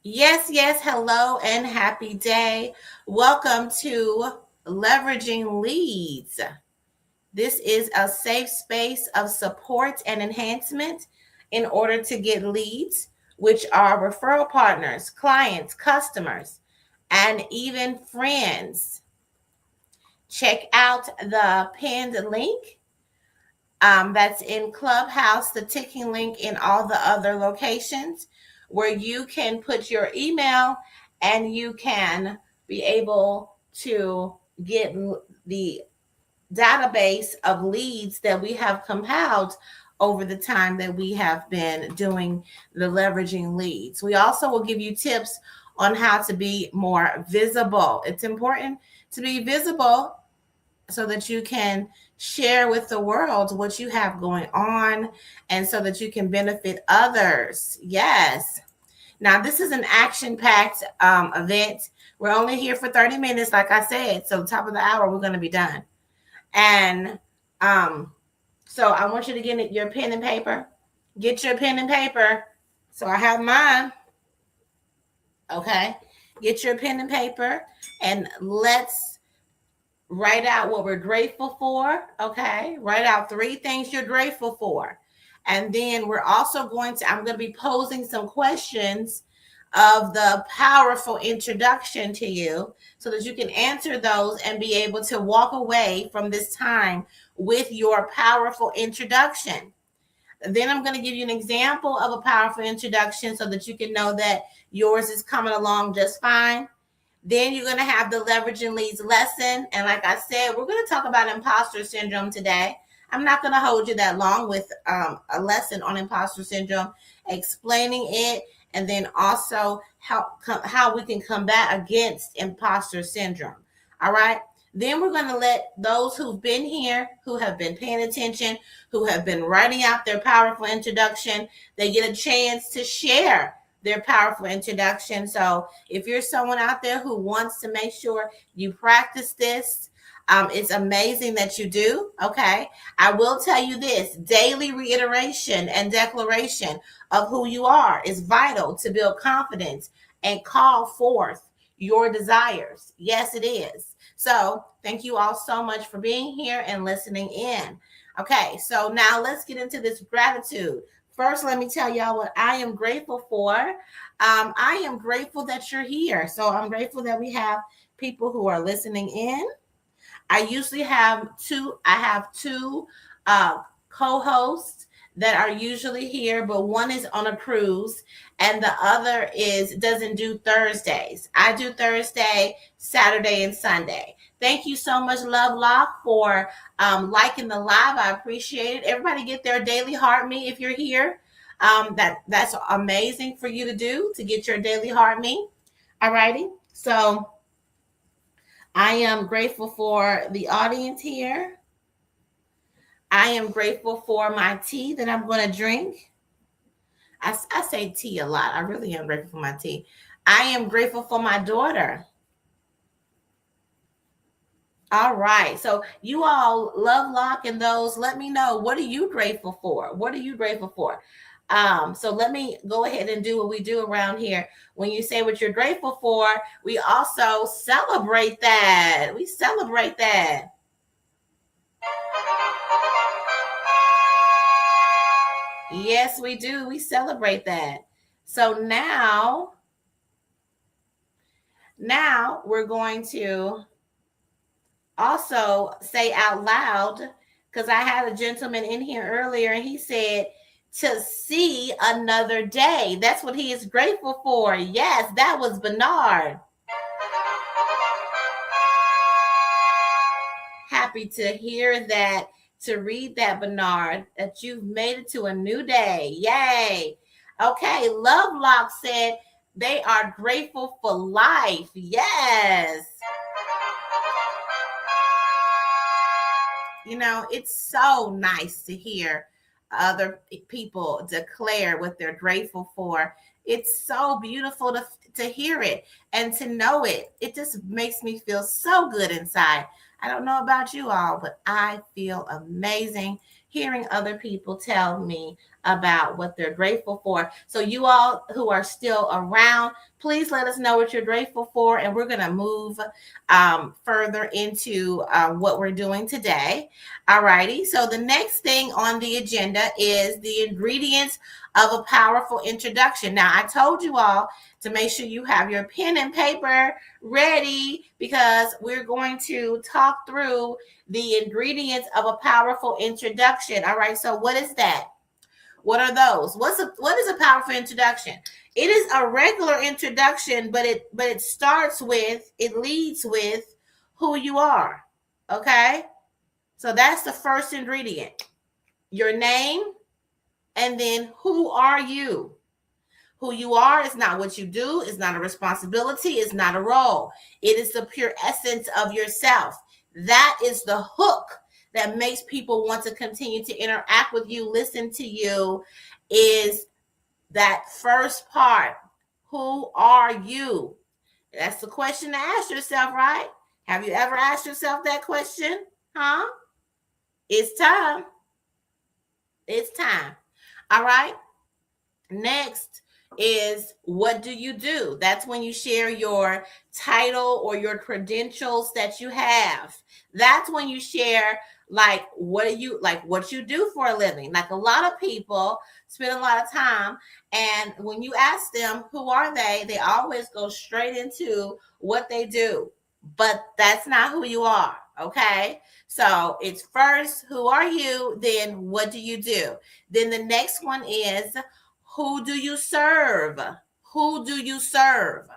Yes, yes. Hello and happy day. Welcome to Leveraging Leads. This is a safe space of support and enhancement in order to get leads, which are referral partners, clients, customers, and even friends. Check out the pinned link that's in Clubhouse, the ticking link in all the other locations where you can put your email and you can be able to get the database of leads that we have compiled over the time that we have been doing the leveraging leads. We also will give you tips on how to be more visible. It's important to be visible so that you can share with the world what you have going on and so that you can benefit others. Yes. Now, this is an action packed event. We're only here for 30 minutes, like I said. So, top of the hour, we're going to be done. And um, so, I want you to get your pen and paper. Get your pen and paper. So, I have mine. Okay. Get your pen and paper and let's write out what we're grateful for. Okay. Write out three things you're grateful for. And then we're also I'm going to be posing some questions of the powerful introduction to you so that you can answer those and be able to walk away from this time with your powerful introduction. Then I'm going to give you an example of a powerful introduction so that you can know that yours is coming along just fine. Then you're going to have the leveraging leads lesson. And like I said, we're going to talk about imposter syndrome today. I'm not going to hold you that long with a lesson on imposter syndrome, explaining it, and then also how we can combat against imposter syndrome. All right. Then we're going to let those who've been here, who have been paying attention, who have been writing out their powerful introduction, they get a chance to share their powerful introduction. So if you're someone out there who wants to make sure you practice this, it's amazing that you do. Okay. I will tell you this: daily reiteration and declaration of who you are is vital to build confidence and call forth your desires. Yes, it is. So thank you all so much for being here and listening in. Okay. So now let's get into this gratitude. First, let me tell y'all what I am grateful for. I am grateful that you're here. So I'm grateful that we have people who are listening in. I have two co-hosts that are usually here, but one is on a cruise and the other is doesn't do Thursdays. I do Thursday, Saturday, and Sunday. Thank you so much, Love Lock, for liking the live. I appreciate it. Everybody get their daily heart me if you're here. That's amazing for you to do to get your daily heart me. All righty. So I am grateful for the audience here. I am grateful for my tea that I'm going to drink. I say tea a lot. I really am grateful for my tea. I am grateful for my daughter. All right. So you all love Lock and those. Let me know, what are you grateful for? What are you grateful for? So let me go ahead and do what we do around here. When you say what you're grateful for, we also celebrate that. We celebrate that. Yes, we do. We celebrate that. So now we're going to also say out loud, because I had a gentleman in here earlier and he said to see another day. That's what he is grateful for. Yes, that was Bernard. Happy to hear that, to read that, Bernard, that you've made it to a new day. Yay. Okay, Love Lock said they are grateful for life. Yes. You know, it's so nice to hear other people declare what they're grateful for. It's so beautiful to hear it and to know it. It just makes me feel so good inside. I don't know about you all, but I feel amazing hearing other people tell me about what they're grateful for. So you all who are still around, please let us know what you're grateful for, and we're going to move further into what we're doing today. All righty. So the next thing on the agenda is the ingredients of a powerful introduction. Now, I told you all to make sure you have your pen and paper ready because we're going to talk through the ingredients of a powerful introduction. All right. So what is that? What are those? What is a powerful introduction? It is a regular introduction, but it leads with who you are. Okay? So that's the first ingredient. Your name, and then who are you? Who you are is not what you do, it's not a responsibility, it's not a role. It is the pure essence of yourself. That is the hook that makes people want to continue to interact with you, listen to you, is that first part. Who are you? That's the question to ask yourself, right? Have you ever asked yourself that question? Huh? It's time. It's time. All right. Next is what do you do? That's when you share your title or your credentials that you have. That's when you share like what you do for a living. Like a lot of people spend a lot of time, and when you ask them who are they always go straight into what they do. But that's not who you are, okay? So it's first, who are you? Then what do you do? Then the next one is, who do you serve? Who do you serve?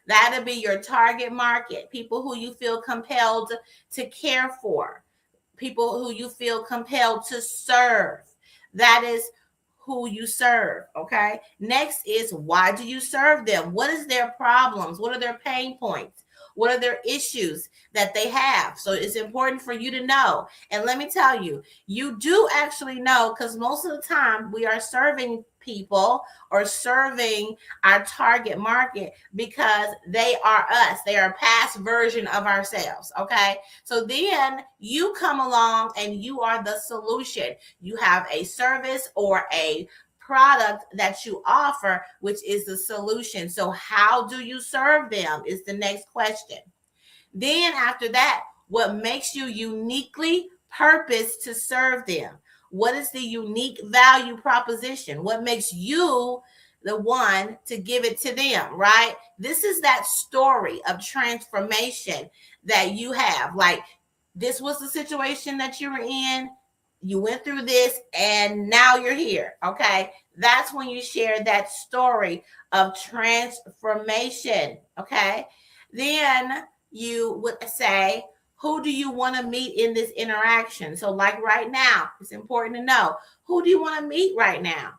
That'll be your target market, people who you feel compelled to care for, people who you feel compelled to serve. That is who you serve, okay? Next is, why do you serve them? What is their problems? What are their pain points? What are their issues that they have? So it's important for you to know. And let me tell you, you do actually know, because most of the time we are serving people or serving our target market because they are us. They are a past version of ourselves. Okay. So then you come along and you are the solution. You have a service or a product that you offer, which is the solution. So how do you serve them is the next question. Then after that, what makes you uniquely purposed to serve them? What is the unique value proposition? What makes you the one to give it to them, right? This is that story of transformation that you have. Like, this was the situation that you were in. You went through this and now you're here. Okay. That's when you share that story of transformation. Okay. Then you would say, who do you want to meet in this interaction? So, like right now, it's important to know, who do you want to meet right now?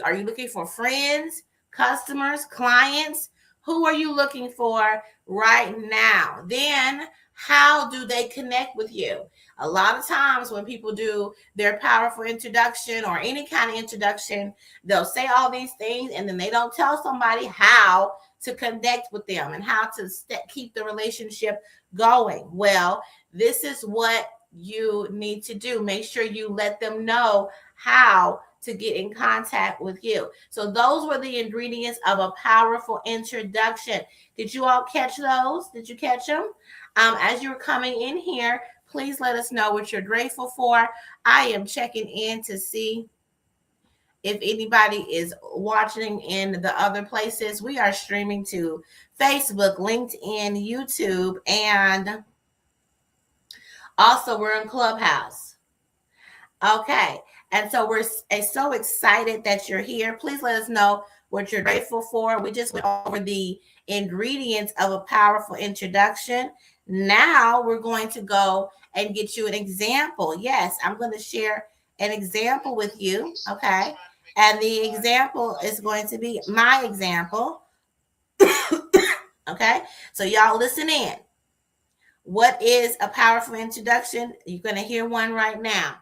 Are you looking for friends, customers, clients? Who are you looking for right now? Then, how do they connect with you? A lot of times when people do their powerful introduction or any kind of introduction, they'll say all these things and then they don't tell somebody how to connect with them and how to keep the relationship going. Well, this is what you need to do. Make sure you let them know how to get in contact with you. So those were the ingredients of a powerful introduction. Did you all catch those? Did you catch them? As you're coming in here, please let us know what you're grateful for. I am checking in to see if anybody is watching in the other places. We are streaming to Facebook, LinkedIn, YouTube, and also we're in Clubhouse. Okay. And so we're so excited that you're here. Please let us know what you're grateful for. We just went over the ingredients of a powerful introduction. Now we're going to go and get you an example. Yes, I'm going to share an example with you. Okay. And the example is going to be my example. Okay. So y'all listen in. What is a powerful introduction? You're going to hear one right now.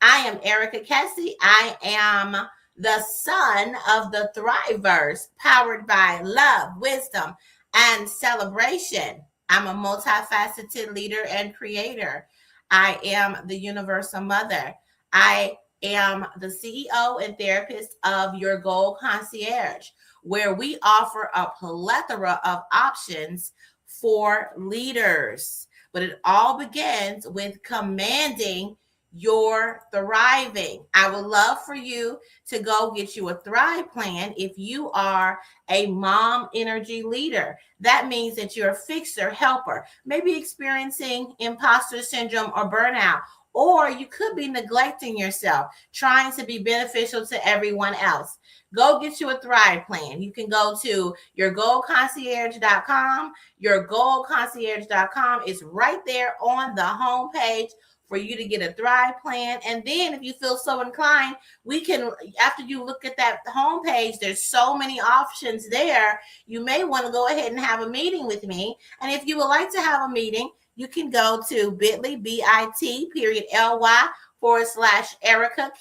I am Erica Kessie. I am the son of the Thriveverse, powered by love, wisdom, and celebration. I'm a multifaceted leader and creator. I am the universal mother. I am the CEO and therapist of Your Goal Concierge, where we offer a plethora of options for leaders. But it all begins with commanding your thriving. I would love for you to go get you a Thrive plan if you are a mom energy leader. That means that you're a fixer, helper, maybe experiencing imposter syndrome or burnout, or you could be neglecting yourself, trying to be beneficial to everyone else. Go get you a Thrive plan. You can go to yourgoalconcierge.com. Yourgoalconcierge.com is right there on the homepage for you to get a Thrive plan. And then if you feel so inclined, we can, after you look at that homepage, there's so many options there. You may want to go ahead and have a meeting with me. And if you would like to have a meeting, you can go to bit.ly, bit.ly/Erica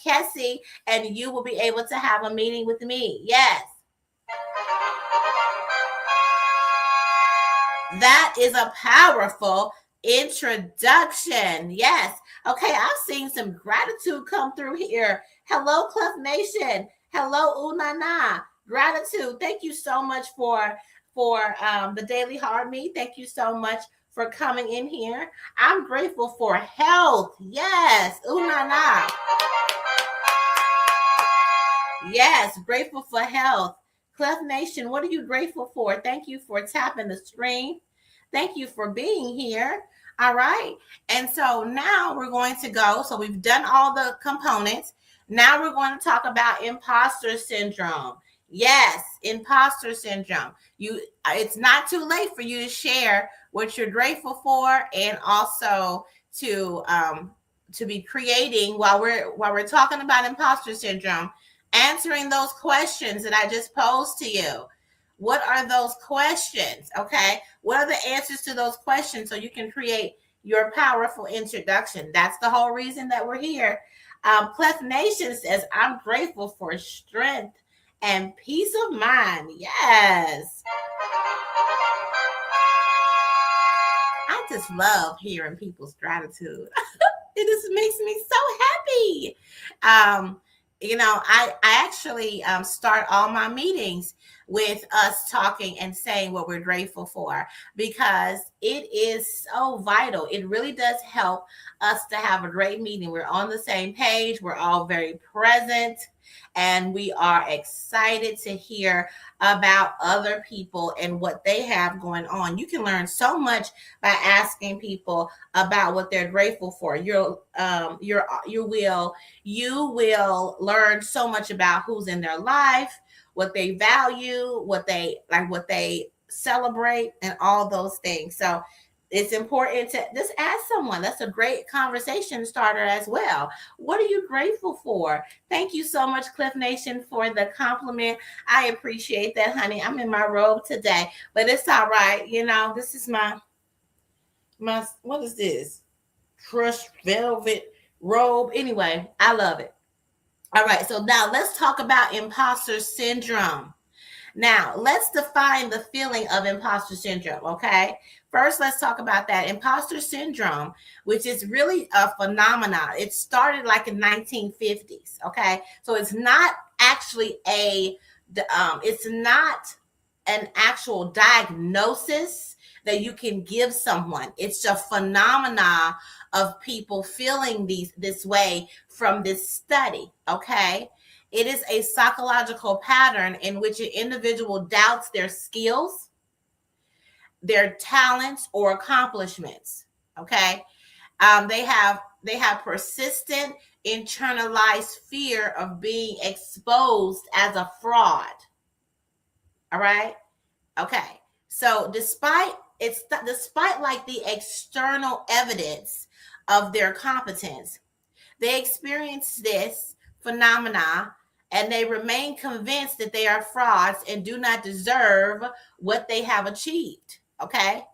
Kessie, and you will be able to have a meeting with me. Yes. That is a powerful introduction. Yes. Okay, I've seen some gratitude come through here. Hello, Clef Nation. Hello, Unana. Gratitude. Thank you so much for the Daily Hard Me. Thank you so much for coming in here. I'm grateful for health. Yes. Unana. Yes, grateful for health. Clef Nation, what are you grateful for? Thank you for tapping the screen. Thank you for being here. All right. And so now we're going to go. So we've done all the components. Now we're going to talk about imposter syndrome. Yes, imposter syndrome. It's not too late for you to share what you're grateful for, and also to be creating while we're talking about imposter syndrome, answering those questions that I just posed to you. What are those questions? Okay. What are the answers to those questions so you can create your powerful introduction? That's the whole reason that we're here. Clef Nation says, I'm grateful for strength and peace of mind. Yes. I just love hearing people's gratitude. It just makes me so happy. I actually start all my meetings with us talking and saying what we're grateful for, because it is so vital. It really does help us to have a great meeting. We're on the same page. We're all very present, and we are excited to hear about other people and what they have going on. You can learn so much by asking people about what they're grateful for. You will learn so much about who's in their life, what they value, what they celebrate, and all those things. So it's important to just ask someone. That's a great conversation starter as well. What are you grateful for? Thank you so much, Cliff Nation, for the compliment. I appreciate that, honey. I'm in my robe today, but it's all right. This is my what is this? Crushed velvet robe. Anyway, I love it. All right, so now let's talk about imposter syndrome. Now, let's define the feeling of imposter syndrome, okay? First, let's talk about that. Imposter syndrome, which is really a phenomenon. It started like in 1950s, okay? So it's not actually it's not an actual diagnosis that you can give someone. It's a phenomena of people feeling this way from this study, okay? It is a psychological pattern in which an individual doubts their skills, their talents, or accomplishments. Okay, they have persistent internalized fear of being exposed as a fraud. All right. Okay. So despite like the external evidence of their competence, they experience this phenomena, and they remain convinced that they are frauds and do not deserve what they have achieved. Okay.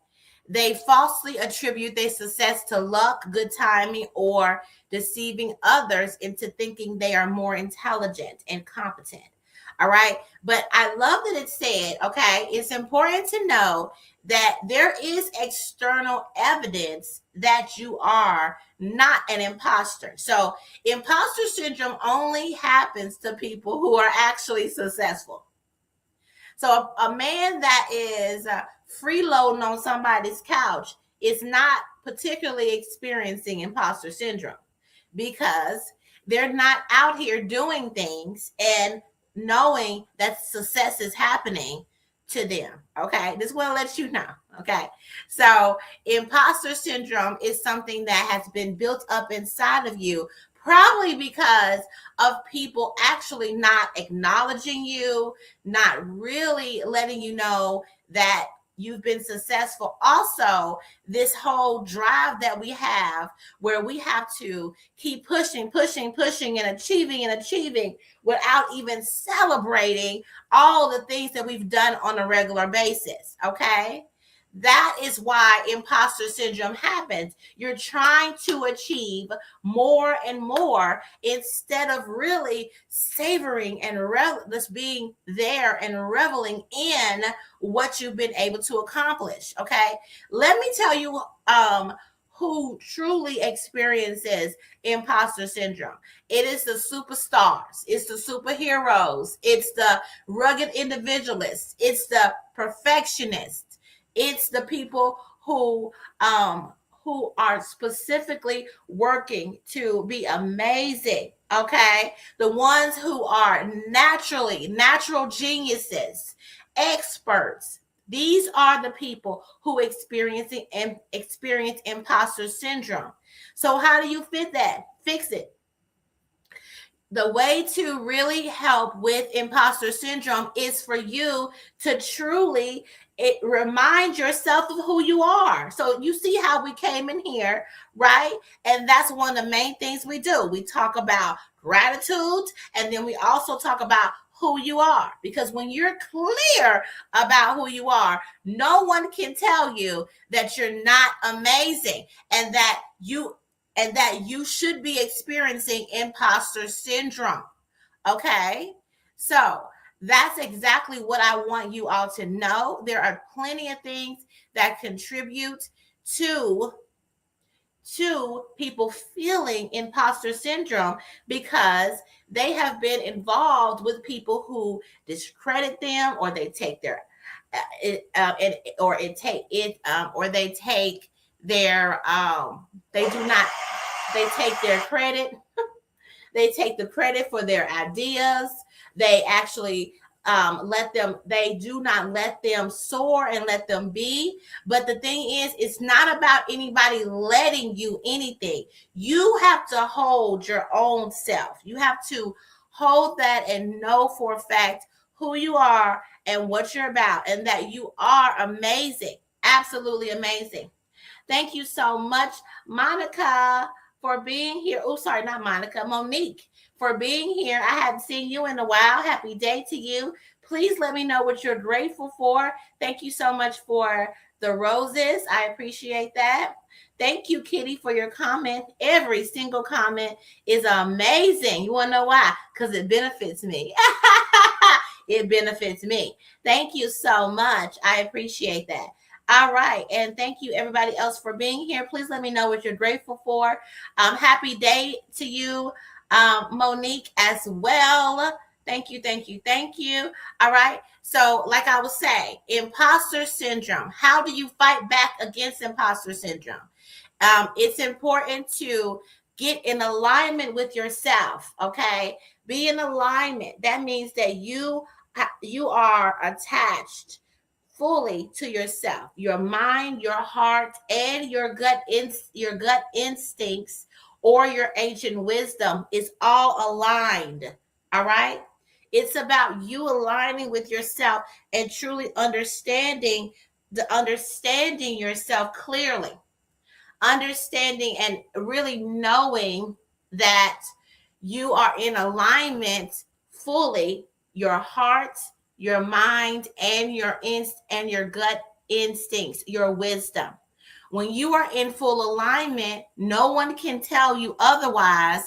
They falsely attribute their success to luck, good timing, or deceiving others into thinking they are more intelligent and competent. All right. But I love that it said, okay, it's important to know that there is external evidence that you are not an imposter. So imposter syndrome only happens to people who are actually successful. So a man that is freeloading on somebody's couch is not particularly experiencing imposter syndrome because they're not out here doing things and knowing that success is happening to them. Okay. Just want to let you know. Okay. So imposter syndrome is something that has been built up inside of you, probably because of people actually not acknowledging you, not really letting you know that you've been successful. Also, this whole drive that we have where we have to keep pushing, and achieving without even celebrating all the things that we've done on a regular basis. Okay. That is why imposter syndrome happens. You're trying to achieve more and more instead of really savoring and just being there and reveling in what you've been able to accomplish. Okay. Let me tell you who truly experiences imposter syndrome. It is the superstars, it's the superheroes, it's the rugged individualists, it's the perfectionists, it's the people who are specifically working to be amazing. Okay. The ones who are natural geniuses, experts. These are the people who experience imposter syndrome. So how do you fix it? The way to really help with imposter syndrome is for you to truly remind yourself of who you are. So you see how we came in here, right? And that's one of the main things we do. We talk about gratitude, and then we also talk about who you are, because when you're clear about who you are, no one can tell you that you're not amazing and that you should be experiencing imposter syndrome. Okay. So that's exactly what I want you all to know. There are plenty of things that contribute to people feeling imposter syndrome because they have been involved with people who discredit them, or they take their or they take their they do not they take their credit. They take the credit for their ideas. They actually they do not let them soar and let them be. But the thing is, it's not about anybody letting you anything. You have to hold your own self. You have to hold that and know for a fact who you are and what you're about, and that you are amazing, absolutely amazing. Thank you so much, Monica, for being here. Oh, sorry, not Monica, Monique, for being here. I hadn't seen you in a while. Happy day to you. Please let me know what you're grateful for. Thank you so much for the roses. I appreciate that. Thank you, Kitty, for your comment. Every single comment is amazing. You want to know why? Because it benefits me. It benefits me. Thank you so much. I appreciate that. All right. And thank you, everybody else, for being here. Please let me know what you're grateful for. Happy day to you, Monique, as well. Thank you, thank you, thank you. All right. So, like I was saying, imposter syndrome. How do you fight back against imposter syndrome? It's important to get in alignment with yourself. Okay. Be in alignment. That means that you are attached fully to yourself. Your mind, your heart, and your gut instincts or your ancient wisdom is all aligned. All right? It's about you aligning with yourself and truly understanding yourself clearly. Understanding and really knowing that you are in alignment fully, your heart, your mind, and your gut instincts, your wisdom. When you are in full alignment, no one can tell you otherwise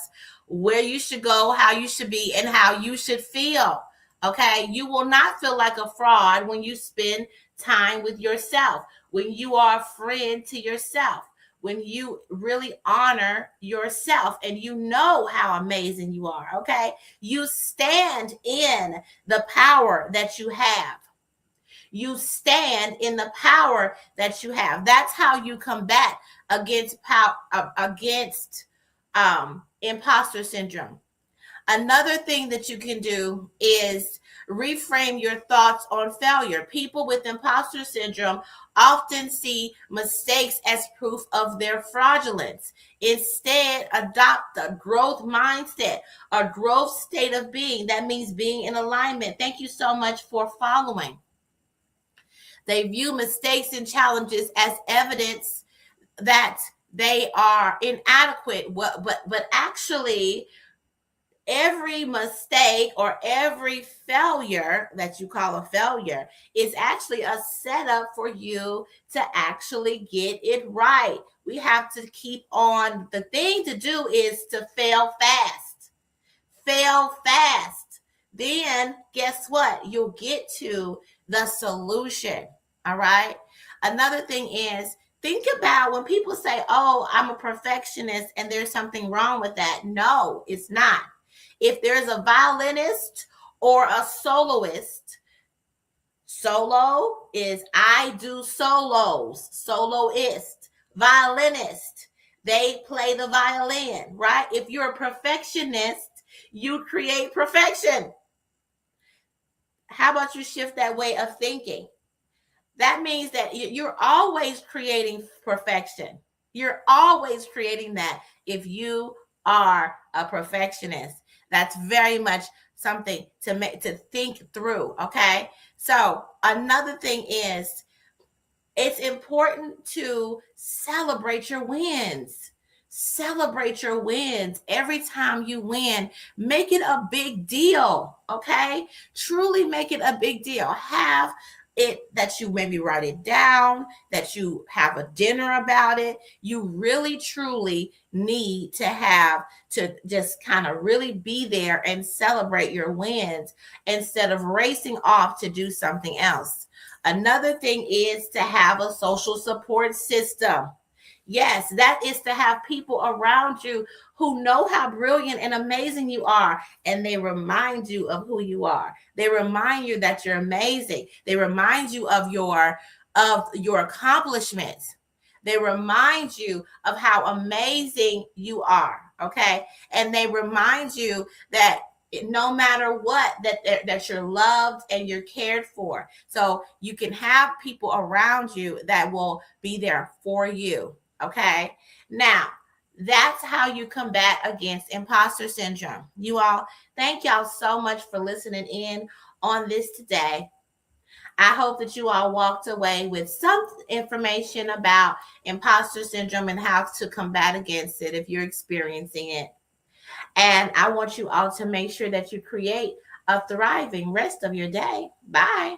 where you should go, how you should be, and how you should feel. Okay, you will not feel like a fraud when you spend time with yourself, when you are a friend to yourself, when you really honor yourself and you know how amazing you are. Okay, you stand in the power that you have. You stand in the power that you have. That's how you combat against power, against imposter syndrome. Another thing that you can do is reframe your thoughts on failure. People with imposter syndrome often see mistakes as proof of their fraudulence. Instead, adopt a growth mindset, a growth state of being. That means being in alignment. Thank you so much for following. They view mistakes and challenges as evidence that they are inadequate, but actually every mistake or every failure that you call a failure is actually a setup for you to actually get it right. We have to keep on. The thing to do is to fail fast. Fail fast. Then guess what? You'll get to the solution. All right. Another thing is, think about when people say, oh, I'm a perfectionist and there's something wrong with that. No, it's not. If there's a violinist or a soloist, solo is I do solos, soloist, violinist, they play the violin, right? If you're a perfectionist, you create perfection. How about you shift that way of thinking? That means that you're always creating perfection. You're always creating that if you are a perfectionist. That's very much something to think through, okay? So, another thing is it's important to celebrate your wins. Celebrate your wins. Every time you win, make it a big deal, okay? Truly make it a big deal. Have it that you maybe write it down, that you have a dinner about it. You really truly need to have to just kind of really be there and celebrate your wins instead of racing off to do something else. Another thing is to have a social support system. Yes, that is to have people around you who know how brilliant and amazing you are, and they remind you of who you are. They remind you that you're amazing. They remind you of your accomplishments. They remind you of how amazing you are, okay? And they remind you that no matter what, that you're loved and you're cared for. So you can have people around you that will be there for you. Okay. Now, that's how you combat against imposter syndrome. You all, thank y'all so much for listening in on this today. I hope that you all walked away with some information about imposter syndrome and how to combat against it if you're experiencing it. And I want you all to make sure that you create a thriving rest of your day. Bye.